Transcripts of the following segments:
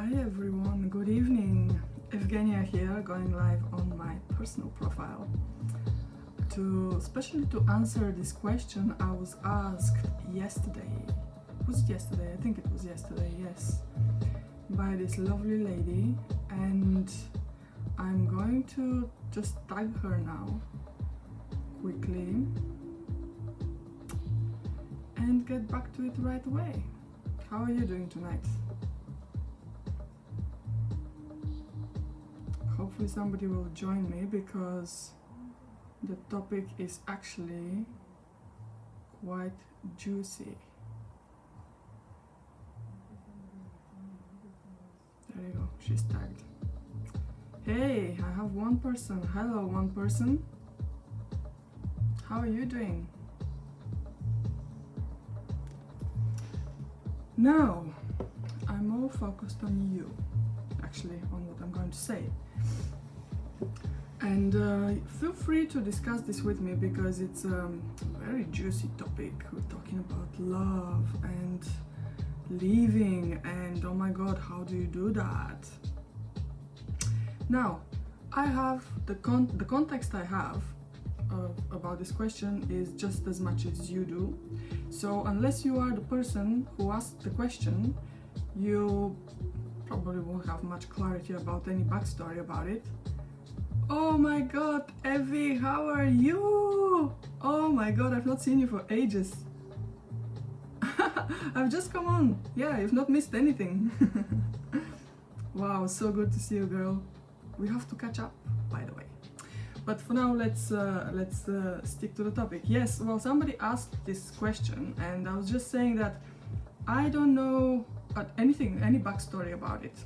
Hi everyone, good evening. Evgenia here, going live on my personal profile especially to answer this question I was asked yesterday. Was it yesterday? I think it was yesterday, yes, by this lovely lady, and I'm going to just tag her now quickly and get back to it right away. How are you doing tonight? Hopefully somebody will join me, because the topic is actually quite juicy. There you go, she's tagged. Hey, I have one person. Hello, one person. How are you doing? Now, I'm all focused on you, actually, on what I'm going to say. And feel free to discuss this with me, because it's a very juicy topic. We're talking about love and leaving, and oh my god, how do you do that? Now, I have the context I have about this question is just as much as you do. So unless you are the person who asked the question, you probably won't have much clarity about any backstory about it. Oh my god, Evie, how are you? Oh my god, I've not seen you for ages. I've just come on. Yeah, you've not missed anything. Wow, so good to see you, girl. We have to catch up, by the way. But for now, let's stick to the topic. Yes, well, somebody asked this question, and I was just saying that I don't know anything, any backstory about it.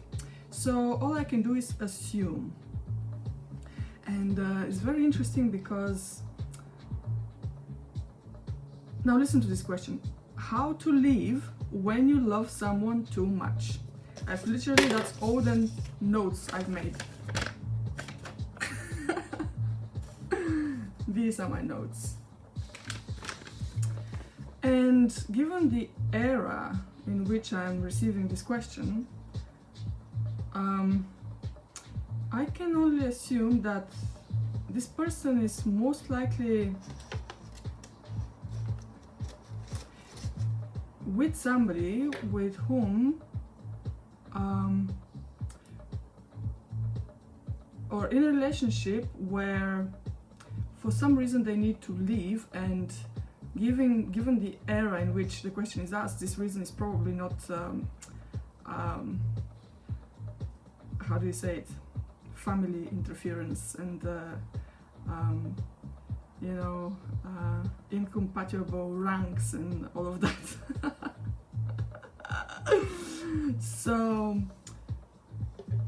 So all I can do is assume. And it's very interesting because, now listen to this question. How to leave when you love someone too much? I've literally, that's all the notes I've made. These are my notes. And given the era in which I'm receiving this question, I can only assume that this person is most likely with somebody with whom or in a relationship where for some reason they need to leave, and given the era in which the question is asked, this reason is probably not how do you say it, family interference and you know, incompatible ranks and all of that. So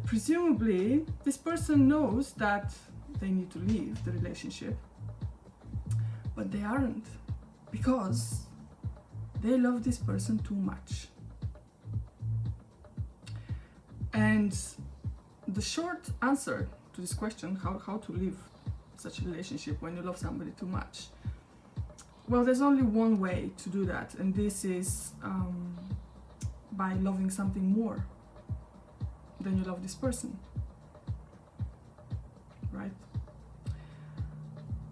presumably this person knows that they need to leave the relationship, but they aren't, because they love this person too much. And the short answer to this question, how to leave such a relationship when you love somebody too much, well, there's only one way to do that, and this is by loving something more than you love this person, right?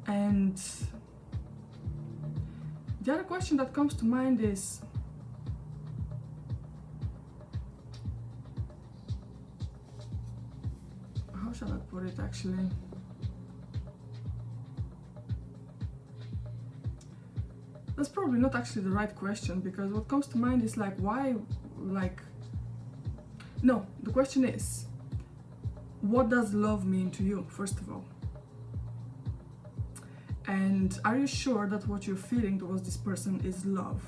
And the other question that comes to mind is, how shall I put it actually? That's probably not actually the right question, because what comes to mind is like, why, like, no, the question is, what does love mean to you, first of all? And are you sure that what you're feeling towards this person is love?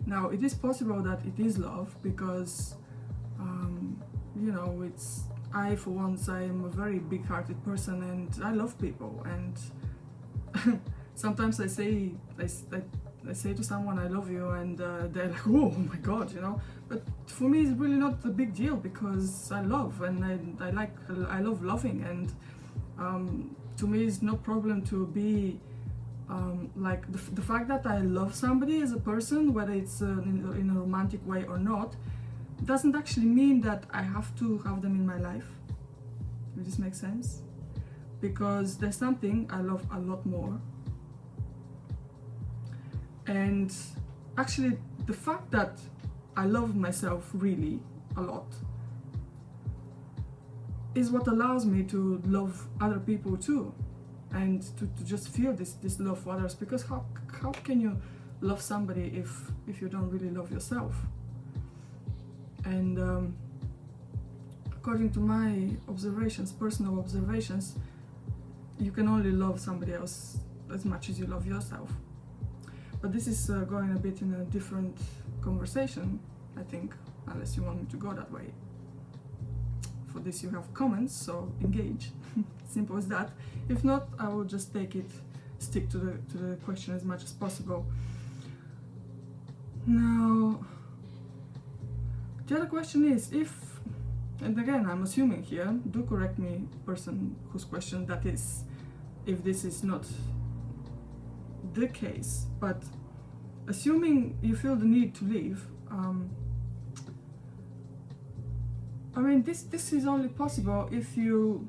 Now, it is possible that it is love, because you know, I for once, I am a very big-hearted person, and I love people, and sometimes I say to someone I love you, and they're like, oh my god, you know. But for me, it's really not a big deal, because I love, and I love loving, and to me it's no problem to be like the fact that I love somebody as a person, whether it's in a romantic way or not, doesn't actually mean that I have to have them in my life. Does this make sense? Because there's something I love a lot more. And actually, the fact that I love myself really a lot is what allows me to love other people too, and to just feel this love for others. Because how can you love somebody if you don't really love yourself? And according to my observations, personal observations, you can only love somebody else as much as you love yourself. But this is going a bit in a different conversation, I think, unless you want me to go that way. For this you have comments, so engage. Simple as that. If not, I will just stick to the question as much as possible. Now, the other question is, if, and again I'm assuming here, do correct me, person whose question that is, if this is not the case, but assuming you feel the need to leave, I mean, this is only possible if you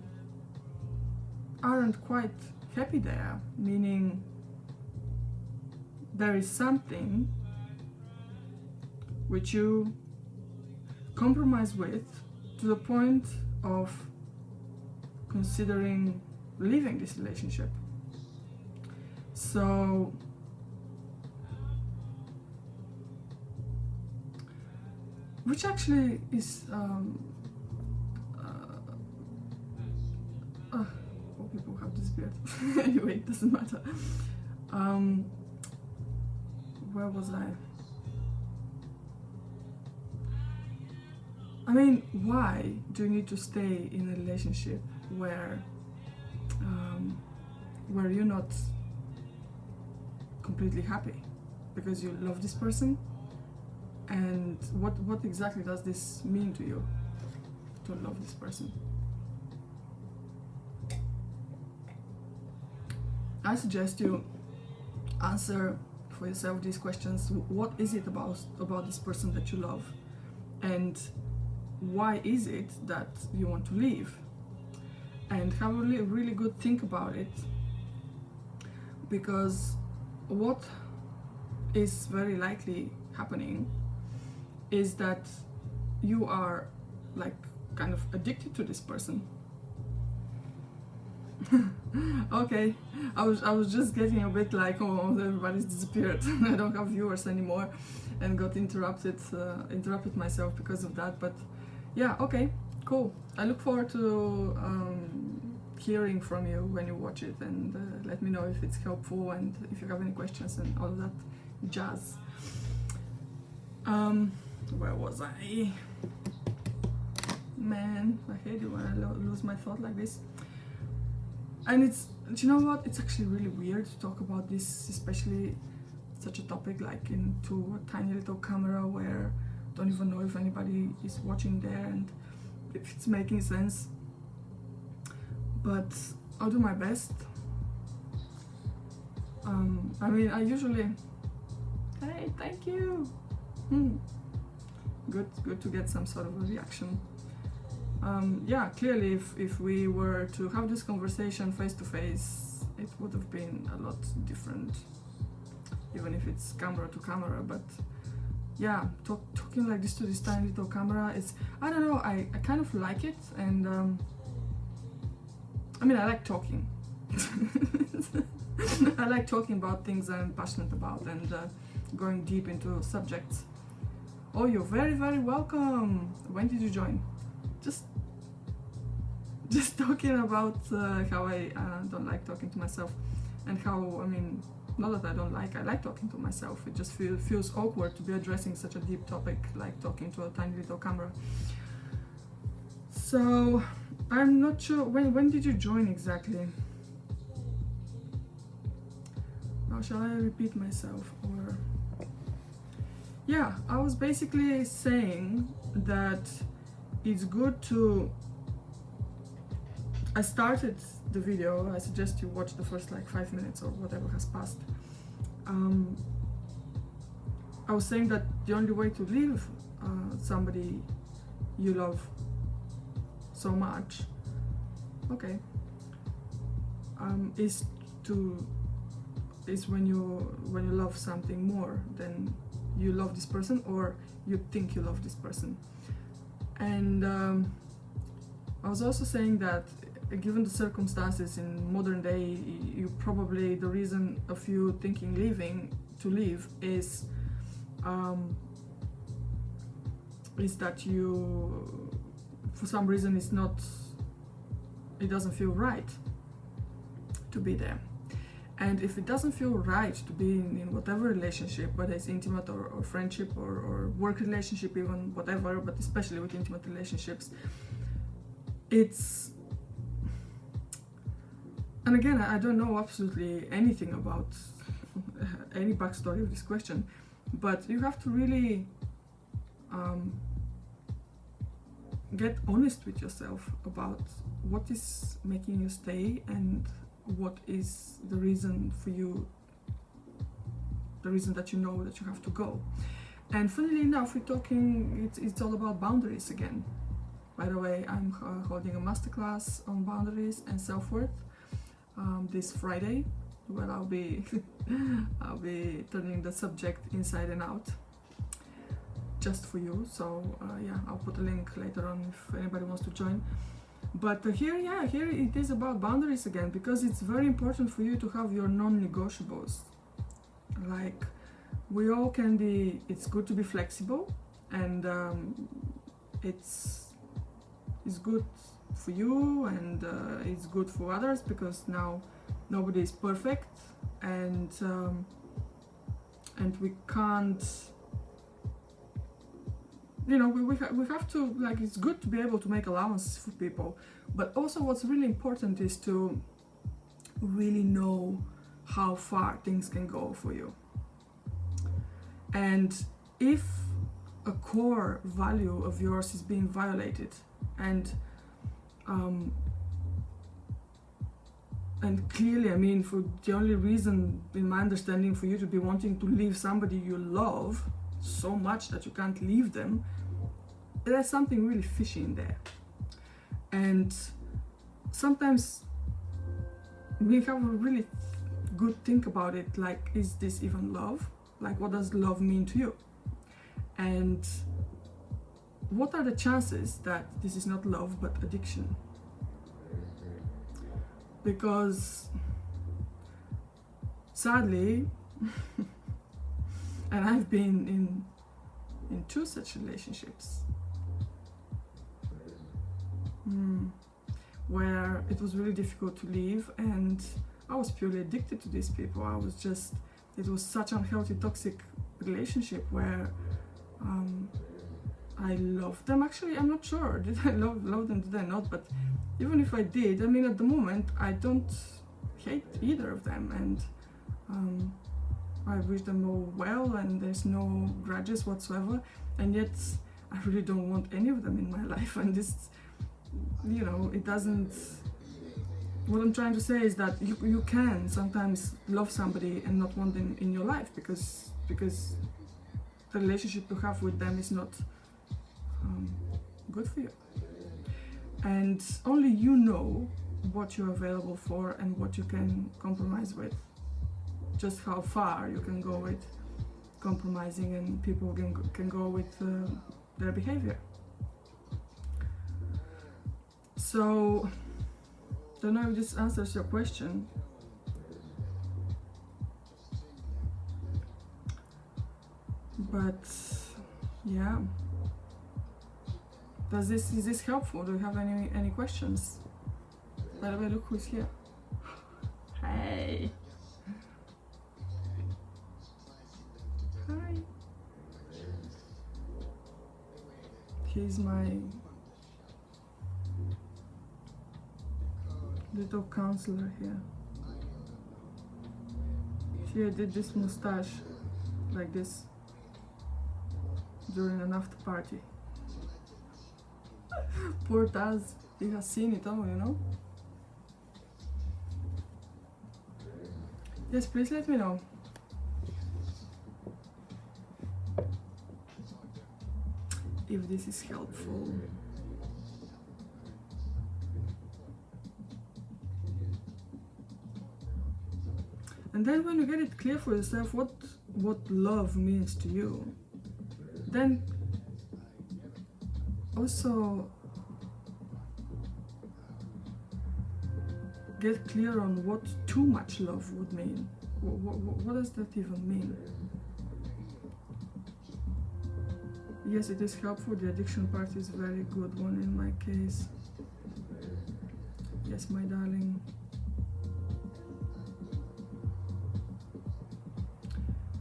aren't quite happy there, meaning there is something which you compromise with to the point of considering leaving this relationship. So which actually is all people have disappeared. Anyway, it doesn't matter. Where was I? I mean, why do you need to stay in a relationship where you're not completely happy because you love this person? And what exactly does this mean to you, to love this person? I suggest you answer for yourself these questions. What is it about this person that you love? And why is it that you want to leave? And have a really good think about it. Because what is very likely happening is that you are like kind of addicted to this person. Okay, I was just getting a bit like, oh, everybody's disappeared. I don't have viewers anymore, and got interrupted myself because of that. But yeah, okay, cool. I look forward to hearing from you when you watch it, and let me know if it's helpful and if you have any questions and all of that jazz. Where was I? Man, I hate it when I lose my thought like this. And do you know what? It's actually really weird to talk about this, especially such a topic like into a tiny little camera where I don't even know if anybody is watching there and if it's making sense. But I'll do my best. I mean, I usually, hey, thank you. Good to get some sort of a reaction. Yeah, clearly if we were to have this conversation face to face, it would have been a lot different, even if it's camera to camera. But yeah, talking like this to this tiny little camera, it's, I don't know, I kind of like it. And I mean, I like talking. I like talking about things I'm passionate about and going deep into subjects. Oh, you're very, very welcome. When did you join? Just talking about how I don't like talking to myself, and how, I mean, not that I like talking to myself. It just feels awkward to be addressing such a deep topic like talking to a tiny little camera. So I'm not sure, when did you join exactly? Now shall I repeat myself, or? Yeah, I was basically saying that it's good to, I started the video, I suggest you watch the first like 5 minutes or whatever has passed, I was saying that the only way to leave somebody you love so much, okay, is when you love something more than you love this person, or you think you love this person. And I was also saying that given the circumstances in modern day, you probably, the reason of you thinking to leave is that you, for some reason, it doesn't feel right to be there. And if it doesn't feel right to be in whatever relationship, whether it's intimate or friendship or work relationship, even whatever, but especially with intimate relationships, and again, I don't know absolutely anything about any backstory of this question, but you have to really get honest with yourself about what is making you stay and what is the reason for you, the reason that you know that you have to go. And funnily enough, we're talking, it's all about boundaries again. By the way, I'm holding a masterclass on boundaries and self-worth this Friday, where I'll be turning the subject inside and out just for you. So yeah, I'll put a link later on if anybody wants to join. But here it is about boundaries again, because it's very important for you to have your non-negotiables. Like, we all can be, it's good to be flexible, and it's good for you, and it's good for others, because now nobody is perfect, and we can't, you know, we have to, like, it's good to be able to make allowances for people, but also what's really important is to really know how far things can go for you. And if a core value of yours is being violated, and clearly, I mean, for the only reason, in my understanding, for you to be wanting to leave somebody you love so much that you can't leave them, there's something really fishy in there. And sometimes we have a really good think about it, like, is this even love? Like, what does love mean to you? And what are the chances that this is not love but addiction? Because sadly, and I've been in two such relationships, where it was really difficult to leave, and I was purely addicted to these people. It was such an unhealthy, toxic relationship where I loved them. Actually, I'm not sure, did I love them, did I not? But even if I did, I mean, at the moment, I don't hate either of them, and I wish them all well, and there's no grudges whatsoever, and yet I really don't want any of them in my life. And this, you know, it doesn't, what I'm trying to say is that you can sometimes love somebody and not want them in your life, because the relationship you have with them is not good for you. And only you know what you're available for and what you can compromise with, just how far you can go with compromising, and people can go with their behavior. So, don't know if this answers your question, but yeah. Is this helpful? Do you have any questions? By the way, look who's here. Hey. Hi. He's my little counselor here. She did this mustache like this during an after party. Poor Taz, he has seen it all, you know? Yes, please let me know. if this is helpful. And then when you get it clear for yourself what love means to you, then also get clear on what too much love would mean. What does that even mean? Yes, it is helpful. The addiction part is a very good one in my case. Yes, my darling.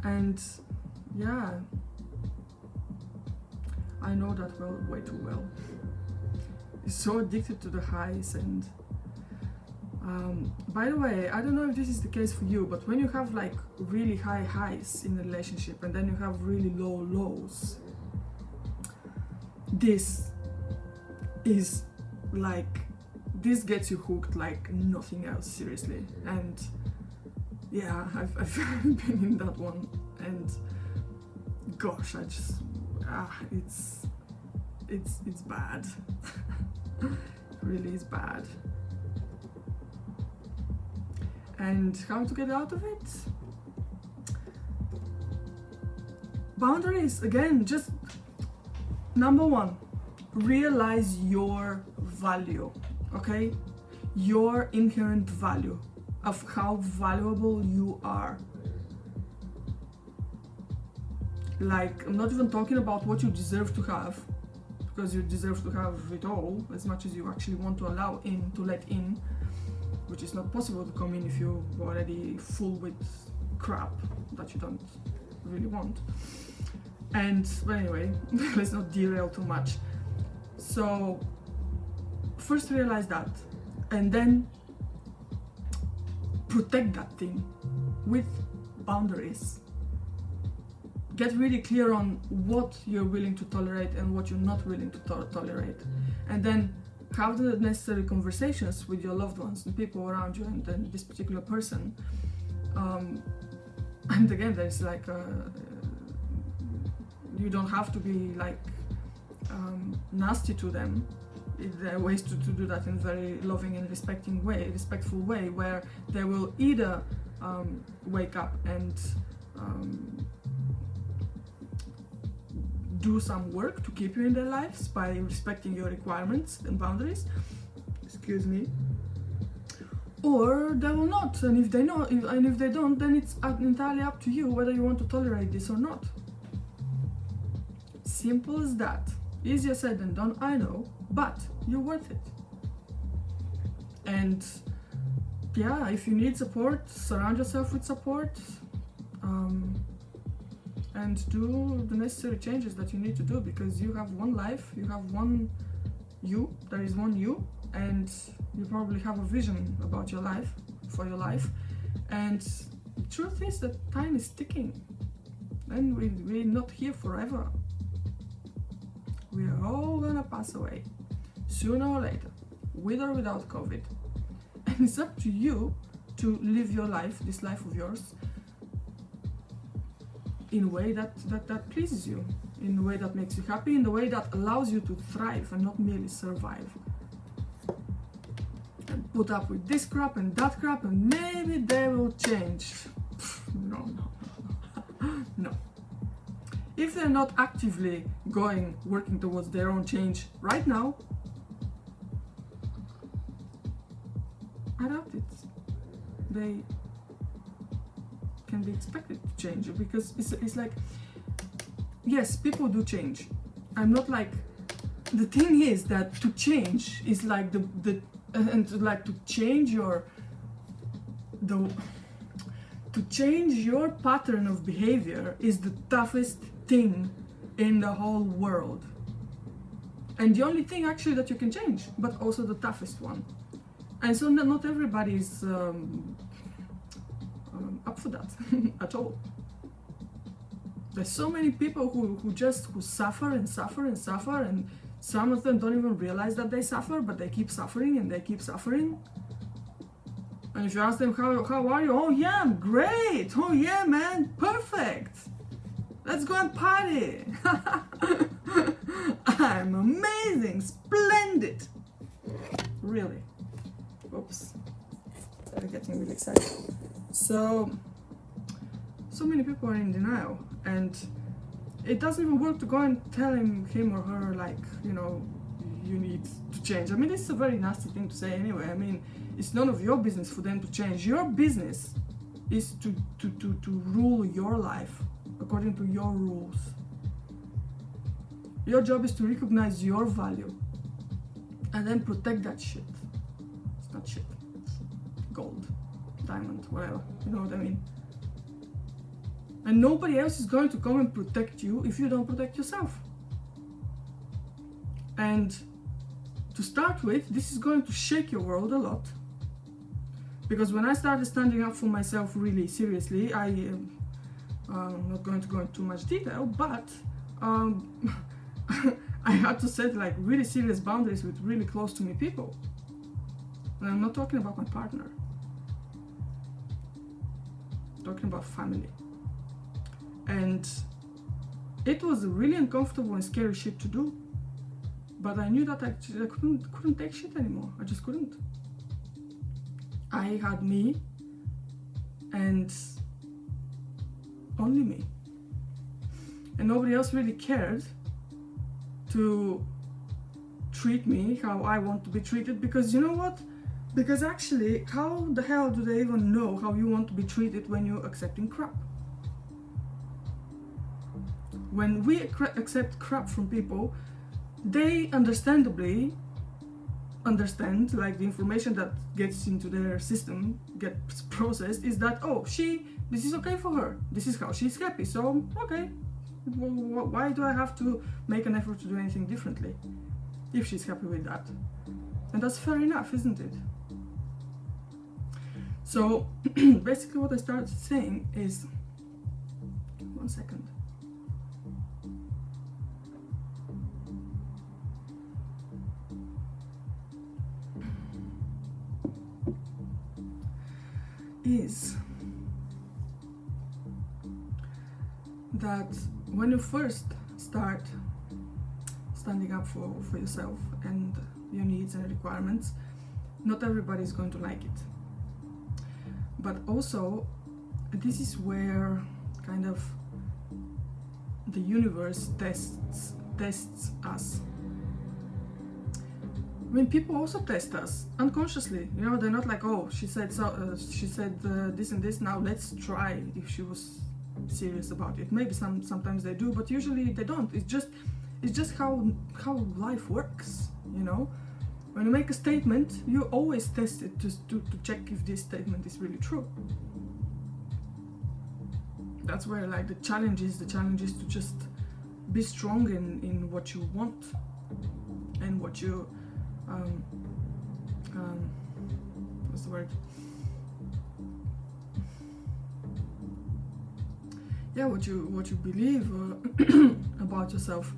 And yeah, I know that way too well. It's so addicted to the highs. And by the way, I don't know if this is the case for you, but when you have like really high highs in a relationship and then you have really low lows, this is like, this gets you hooked like nothing else, seriously. And yeah, I've been in that one, and gosh, I just it's bad. It really is bad. And how to get out of it? Boundaries, again, just number one, realize your value, okay? Your inherent value of how valuable you are. Like, I'm not even talking about what you deserve to have, because you deserve to have it all, as much as you actually want to allow in, to let in, which is not possible to come in if you're already full with crap that you don't really want. And, but anyway, let's not derail too much. So, first realize that, and then protect that thing with boundaries. Get really clear on what you're willing to tolerate and what you're not willing to tolerate. And then have the necessary conversations with your loved ones and people around you and then this particular person. And again, there's like, you don't have to be like nasty to them. There are ways to do that in a very loving and respectful way, where they will either wake up and do some work to keep you in their lives by respecting your requirements and boundaries, excuse me, or they will not. And if they don't, then it's entirely up to you whether you want to tolerate this or not. Simple as that. Easier said than done, I know, but you're worth it. And yeah, if you need support, surround yourself with support, and do the necessary changes that you need to do, because you have one life, you have one you, there is one you, and you probably have a vision about your life, for your life. And the truth is that time is ticking, and we're not here forever. We are all gonna pass away, sooner or later, with or without COVID. And it's up to you to live your life, this life of yours, in a way that pleases you, in a way that makes you happy, in a way that allows you to thrive and not merely survive. And put up with this crap and that crap and maybe they will change. No. If they're not actively working towards their own change right now, I doubt it. They can be expected to change, because it's like, yes, people do change. I'm not like, the thing is that to change is like to change your pattern of behavior is the toughest thing in the whole world, and the only thing actually that you can change, but also the toughest one. And so not everybody is up for that at all. There's so many people who suffer and suffer and suffer, and some of them don't even realize that they suffer, but they keep suffering and they keep suffering. And if you ask them, how are you? Oh yeah, I'm great. Oh yeah, man, perfect. Let's go and party. I'm amazing, splendid. Really. Oops. I'm getting really excited. So many people are in denial, and it doesn't even work to go and tell him or her, like, you know, you need to change. I mean, this is a very nasty thing to say anyway. I mean, it's none of your business for them to change. Your business is to rule your life according to your rules. Your job is to recognize your value and then protect that shit. It's not shit. Gold, diamond, whatever. You know what I mean? And nobody else is going to come and protect you if you don't protect yourself. And to start with, this is going to shake your world a lot. Because when I started standing up for myself really seriously, I'm not going to go into too much detail, but I had to set like really serious boundaries with really close to me people. And I'm not talking about my partner. I'm talking about family. And it was really uncomfortable and scary shit to do. But I knew that I couldn't take shit anymore. I just couldn't. I had me and only me. And nobody else really cared to treat me how I want to be treated, because you know what? Because actually, how the hell do they even know how you want to be treated when you're accepting crap? When we accept crap from people, they understandably understand, like the information that gets into their system, gets processed, is that, oh, this is okay for her. This is how she's happy, so okay. Why do I have to make an effort to do anything differently if she's happy with that? And that's fair enough, isn't it? So basically what I started saying is, 1 second. Is that when you first start standing up for yourself and your needs and requirements, not everybody is going to like it. But also, this is where kind of the universe tests us. I mean, people also test us unconsciously. You know, they're not like, oh, she said this and this. Now let's try if she was serious about it. Maybe sometimes they do, but usually they don't. It's just how life works. You know, when you make a statement, you always test it to check if this statement is really true. That's where like the challenge is to just be strong in what you want and what you what's the word? Yeah, what you believe about yourself,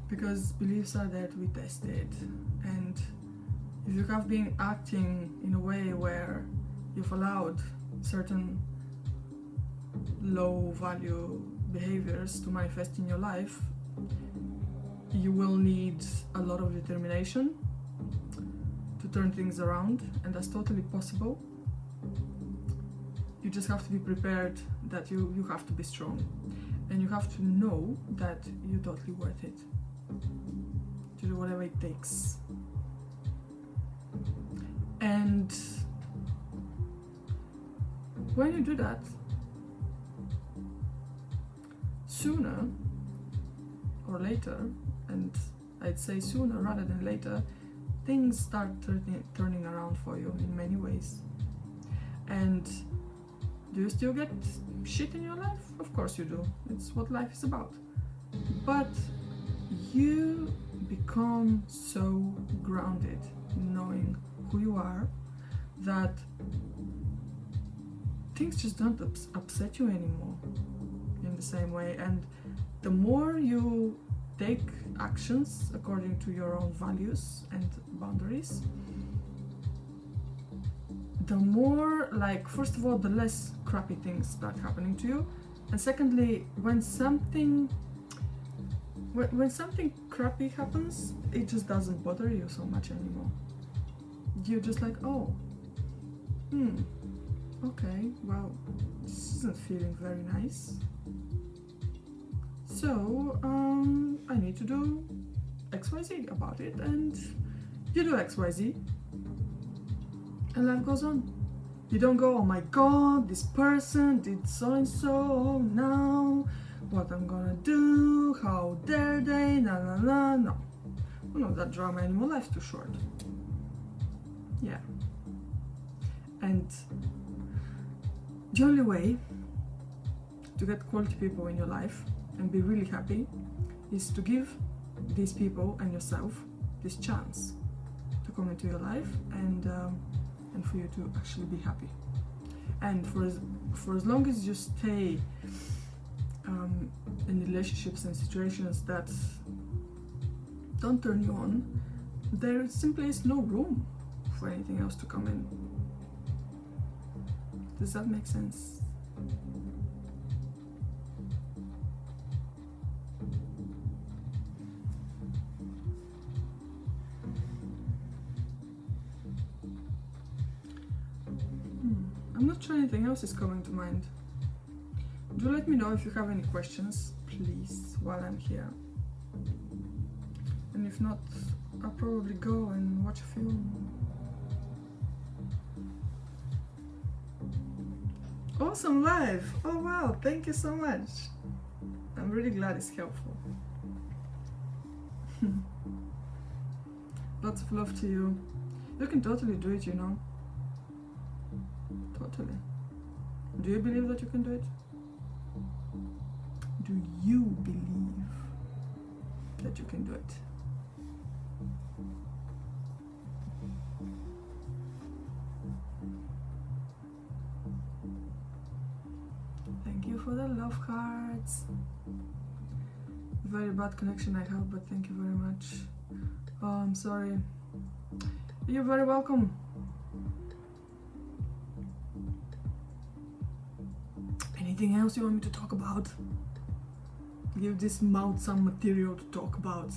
because beliefs are there to be tested. And if you have been acting in a way where you've allowed certain low value behaviors to manifest in your life, you will need a lot of determination to turn things around, and that's totally possible. You just have to be prepared that you have to be strong, and you have to know that you're totally worth it to do whatever it takes. And when you do that, sooner or later, and I'd say sooner rather than later, things start turning around for you in many ways. And do you still get shit in your life? Of course you do. It's what life is about. But you become so grounded in knowing who you are that things just don't upset you anymore in the same way. And the more you take actions according to your own values and boundaries, the more, like, first of all, the less crappy things start happening to you, and secondly, when something when something crappy happens, it just doesn't bother you so much anymore. You're just like, oh, okay, well, this isn't feeling very nice. So, I need to do XYZ about it, and you do XYZ, and life goes on. You don't go, oh my god, this person did so and so, now what I'm gonna do, how dare they, no. No, that drama anymore, life's too short. Yeah. And the only way to get quality people in your life and be really happy is to give these people and yourself this chance to come into your life and for you to actually be happy. And for as long as you stay in relationships and situations that don't turn you on, there simply is no room for anything else to come in. Does that make sense? I'm not sure anything else is coming to mind. Do let me know if you have any questions, please, while I'm here. And if not, I'll probably go and watch a film. Awesome live! Oh wow, thank you so much. I'm really glad it's helpful. Lots of love to you. You can totally do it, you know. Totally. Do you believe that you can do it? Do you believe that you can do it? Thank you for the love cards. Very bad connection I have, but thank you very much. Oh, I'm sorry. You're very welcome. Anything else you want me to talk about? Give this mouth some material to talk about.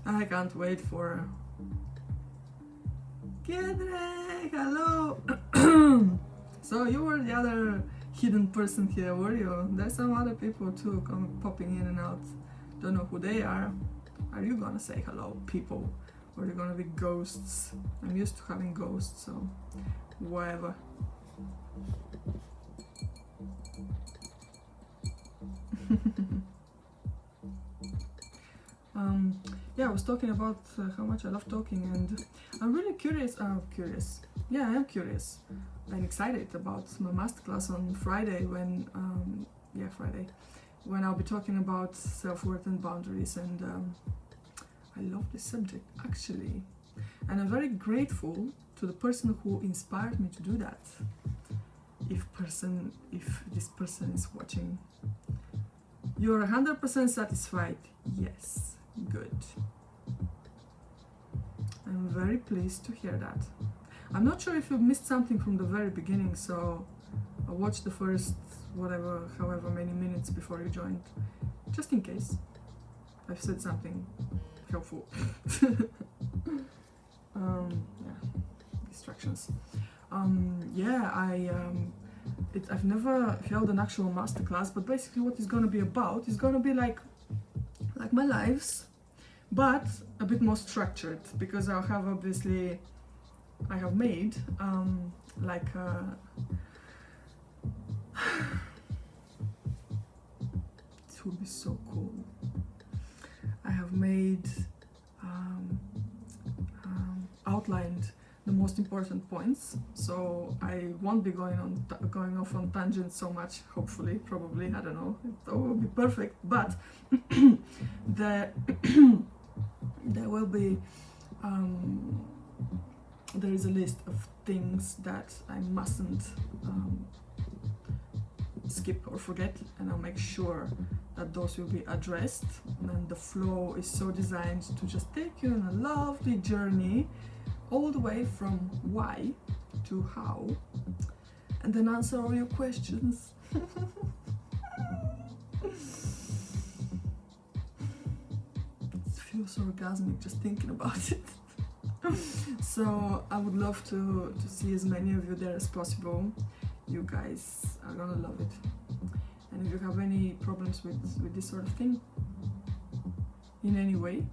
I can't wait for... Kedre, hello! So you were the other hidden person here, were you? There's some other people too popping in and out. Don't know who they are. Are you gonna say hello, people? Or are you gonna be ghosts? I'm used to having ghosts, so whatever. Yeah, I was talking about how much I love talking, and I'm really curious. Yeah, I am curious. I'm excited about my masterclass on Friday when, Friday, when I'll be talking about self-worth and boundaries, and I love this subject actually, and I'm very grateful to the person who inspired me to do that. If this person is watching, you're 100% satisfied? Yes, good. I'm very pleased to hear that. I'm not sure if you missed something from the very beginning, so I watched the first however many minutes before you joined, just in case I've said something helpful. Distractions. I've never held an actual masterclass, but basically what it's gonna be about is gonna be like my lives, but a bit more structured, because I have made it would be so cool. I have made outlined the most important points, so I won't be going off on tangents so much. Hopefully, probably, I don't know. It will be perfect, but there will be. There is a list of things that I mustn't skip or forget, and I'll make sure that those will be addressed. And the flow is so designed to just take you on a lovely journey all the way from why to how, and then answer all your questions. feels orgasmic just thinking about it. So I would love to see as many of you there as possible. You guys are gonna love it. And if you have any problems with this sort of thing in any way,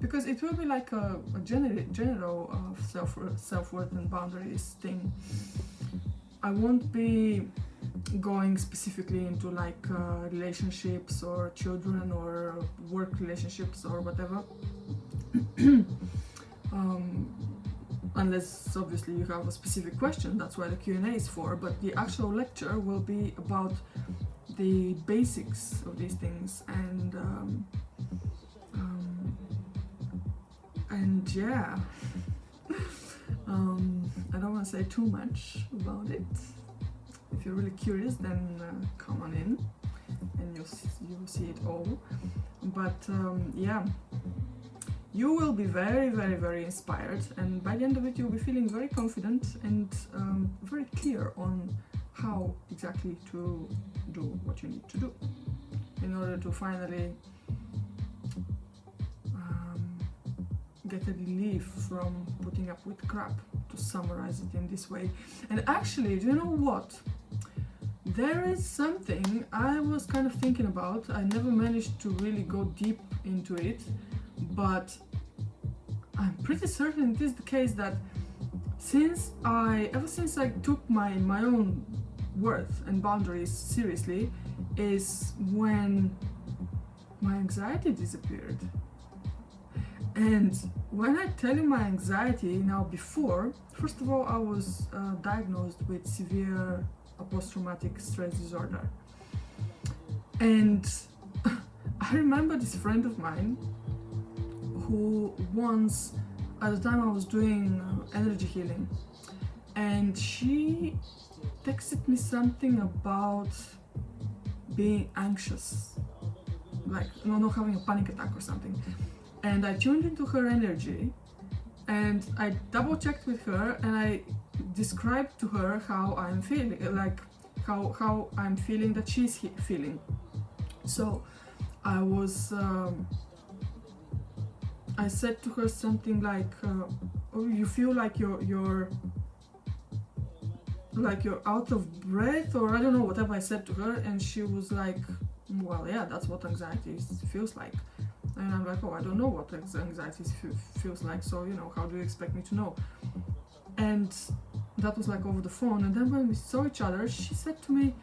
because it will be like a general self-worth and boundaries thing. I won't be going specifically into like relationships or children or work relationships or whatever. Unless obviously you have a specific question, that's why the Q&A is for, but the actual lecture will be about the basics of these things, and yeah, I don't want to say too much about it. If you're really curious, then come on in and you'll see it all. But yeah, you will be very, very, very inspired, and by the end of it you'll be feeling very confident and very clear on how exactly to do what you need to do in order to finally get a relief from putting up with crap, to summarize it in this way. And actually, do you know what? There is something I was kind of thinking about. I never managed to really go deep into it, but I'm pretty certain it is the case that ever since I took my own worth and boundaries seriously, is when my anxiety disappeared. And when I tell you my anxiety now, before, first of all, I was diagnosed with severe post-traumatic stress disorder. And I remember this friend of mine who once, at the time I was doing energy healing, and she texted me something about being anxious, like not having a panic attack or something. And I tuned into her energy and I double checked with her, and I described to her how I'm feeling, like how I'm feeling that she's feeling. So I was I said to her something like oh, you feel like you're out of breath, or I don't know, whatever I said to her, and she was like, well, yeah, that's what anxiety feels like. And I'm like, oh, I don't know what anxiety feels like, so, you know, how do you expect me to know? And that was like over the phone. And then when we saw each other, she said to me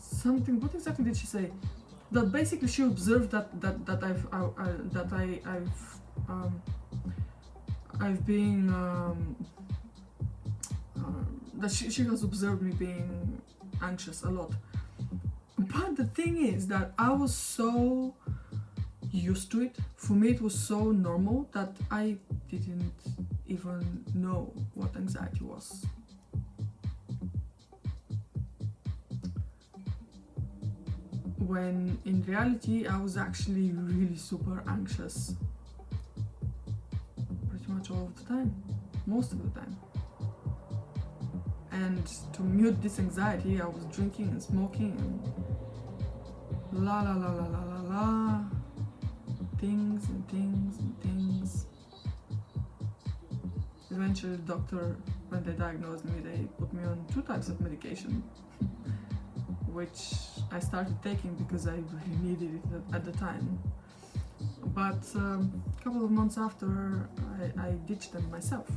something. What exactly did she say? That basically she observed that I've been that she has observed me being anxious a lot. But the thing is that I was so used to it. For me, it was so normal that I didn't even know what anxiety was. When in reality, I was actually really super anxious. Pretty much all of the time, most of the time. And to mute this anxiety, I was drinking and smoking and la la la la la la la, things and things and things. Eventually the doctor, when they diagnosed me, they put me on 2 types of medication, which I started taking because I really needed it at the time. But a couple of months after, I ditched them myself.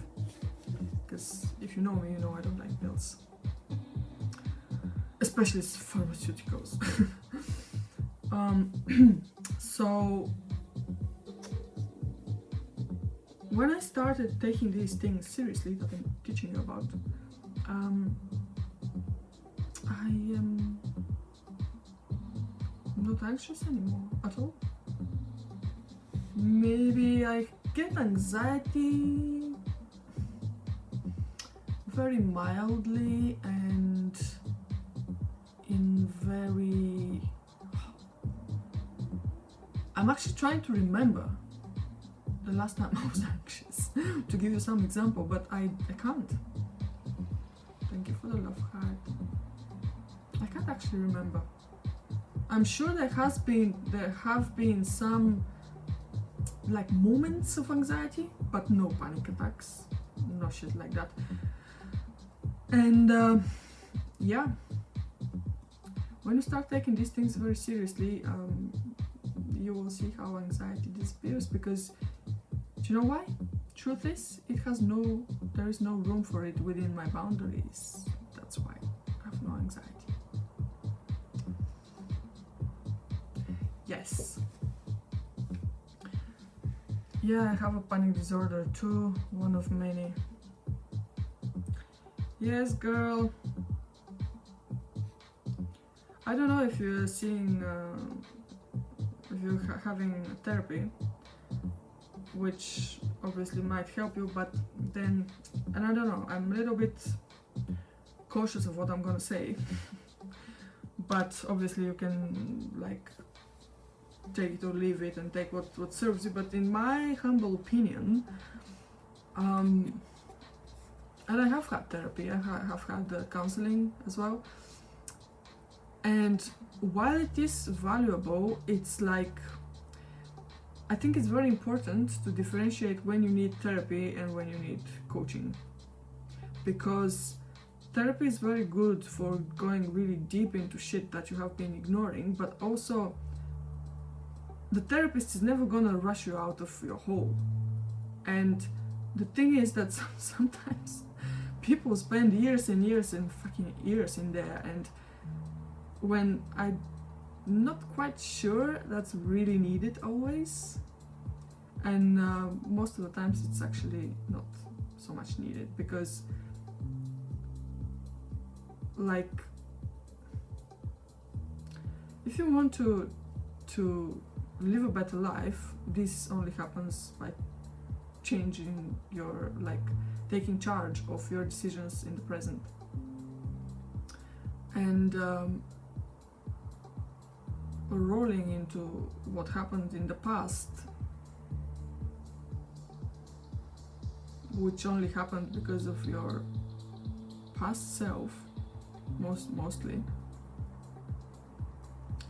Because if you know me, you know I don't like pills, especially pharmaceuticals. So when I started taking these things seriously that I'm teaching you about, I am not anxious anymore at all. Maybe I get anxiety very mildly and in very... I'm actually trying to remember the last time I was anxious to give you some example, but I can't. Thank you for the love heart. I can't actually remember. I'm sure there have been some like moments of anxiety, but no panic attacks, no shit like that. And yeah, when you start taking these things very seriously, you will see how anxiety disappears, because do you know why? Truth is, there is no room for it within my boundaries. That's why I have no anxiety. Yes. Yeah, I have a panic disorder too, one of many. Yes, girl. I don't know if you're seeing, if you're having therapy, which obviously might help you, but then, and I don't know, I'm a little bit cautious of what I'm gonna say, but obviously you can like take it or leave it and take what serves you. But in my humble opinion, and I have had therapy, I have had counseling as well, and while it is valuable, it's like, I think it's very important to differentiate when you need therapy and when you need coaching, because therapy is very good for going really deep into shit that you have been ignoring, but also the therapist is never gonna rush you out of your hole. And the thing is that sometimes people spend years and years and fucking years in there, and when I'm not quite sure that's really needed always, and most of the times it's actually not so much needed, because like if you want to live a better life, this only happens by changing your, like, taking charge of your decisions in the present. And rolling into what happened in the past, which only happened because of your past self, mostly.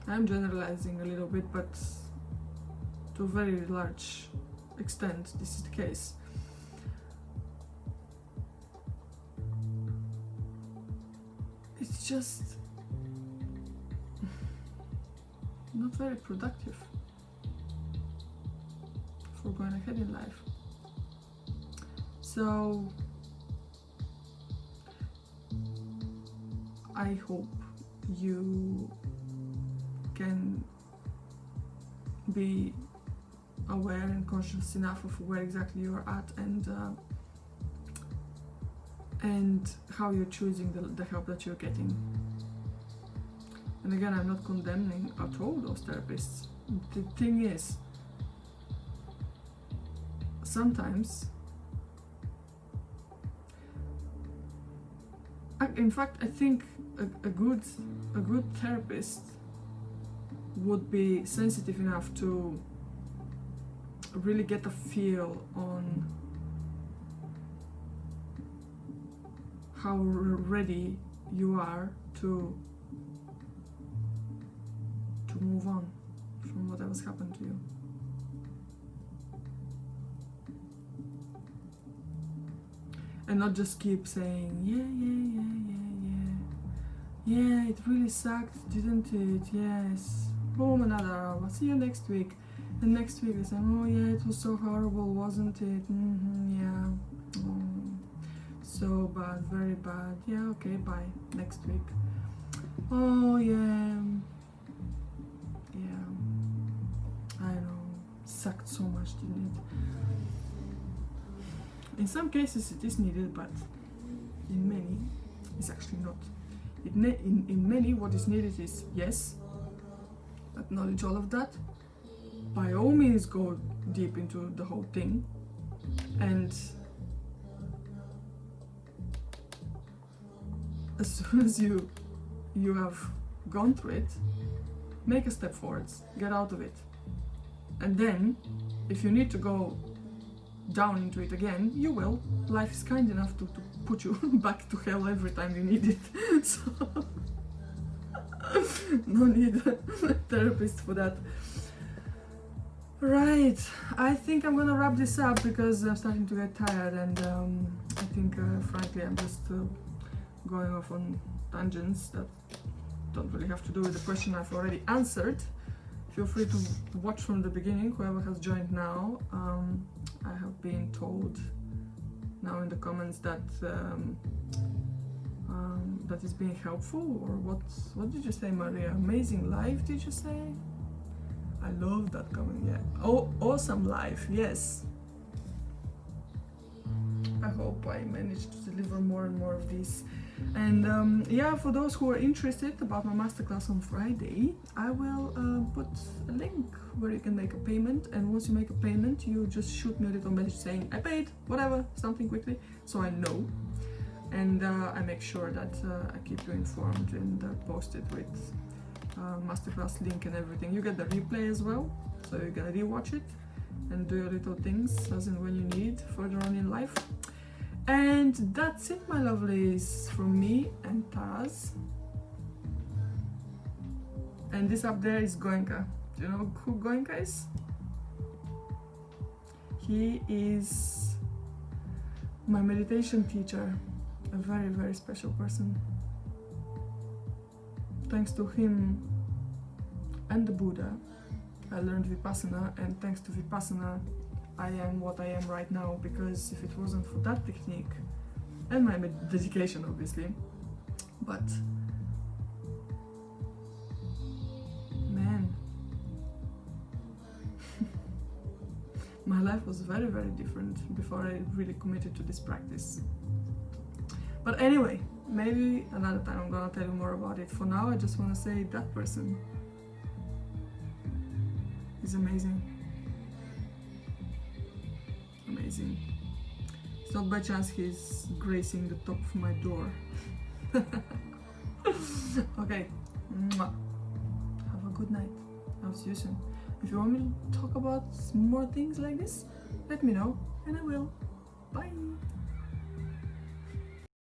I'm generalizing a little bit, but to a very large extent this is the case. It's just not very productive for going ahead in life. So I hope you can be aware and conscious enough of where exactly you're at, and how you're choosing the help that you're getting. And again, I'm not condemning at all those therapists. The thing is, sometimes, in fact, I think a good therapist would be sensitive enough to really get a feel on how ready you are to move on from whatever's happened to you. And not just keep saying, yeah, it really sucked, didn't it? Yes. Boom, another hour. See you next week. And next week they say, oh yeah, it was so horrible, wasn't it? Yeah. So bad, very bad. Yeah, okay, bye. Next week. Oh yeah. Yeah. I know. Sucked so much, didn't it? In some cases it is needed, but in many it's actually not. In many, what is needed is, yes, acknowledge all of that. By all means, go deep into the whole thing, and as soon as you have gone through it, make a step forwards, get out of it, and then if you need to go down into it again, you will. Life is kind enough to put you back to hell every time you need it. So No need a therapist for that. Right, I think I'm gonna wrap this up because I'm starting to get tired, and I think frankly I'm just going off on tangents that don't really have to do with the question I've already answered. Feel free to watch from the beginning, whoever has joined now. I have been told now in the comments that that is being helpful, or what did you say, Maria? Amazing life, did you say? I love that comment, yeah. Oh, awesome life, yes. I hope I managed to deliver more and more of these. And yeah, for those who are interested about my masterclass on Friday, I will put a link where you can make a payment, and once you make a payment, you just shoot me a little message saying I paid, whatever, something quickly, so I know. And I make sure that I keep you informed and post it with masterclass link and everything. You get the replay as well, so you can rewatch it and do your little things as and when you need further on in life. And that's it, my lovelies, from me and Taz. And this up there is Goenka. Do you know who Goenka is? He is my meditation teacher, a very, very special person. Thanks to him and the Buddha, I learned Vipassana, and thanks to Vipassana, I am what I am right now, because if it wasn't for that technique, and my dedication obviously, but man, my life was very, very different before I really committed to this practice. But anyway, maybe another time I'm gonna tell you more about it. For now, I just wanna say that person is amazing. Amazing. It's not by chance he's gracing the top of my door. Okay. Mwah. Have a good night. I'll see you soon. If you want me to talk about more things like this, let me know and I will. Bye.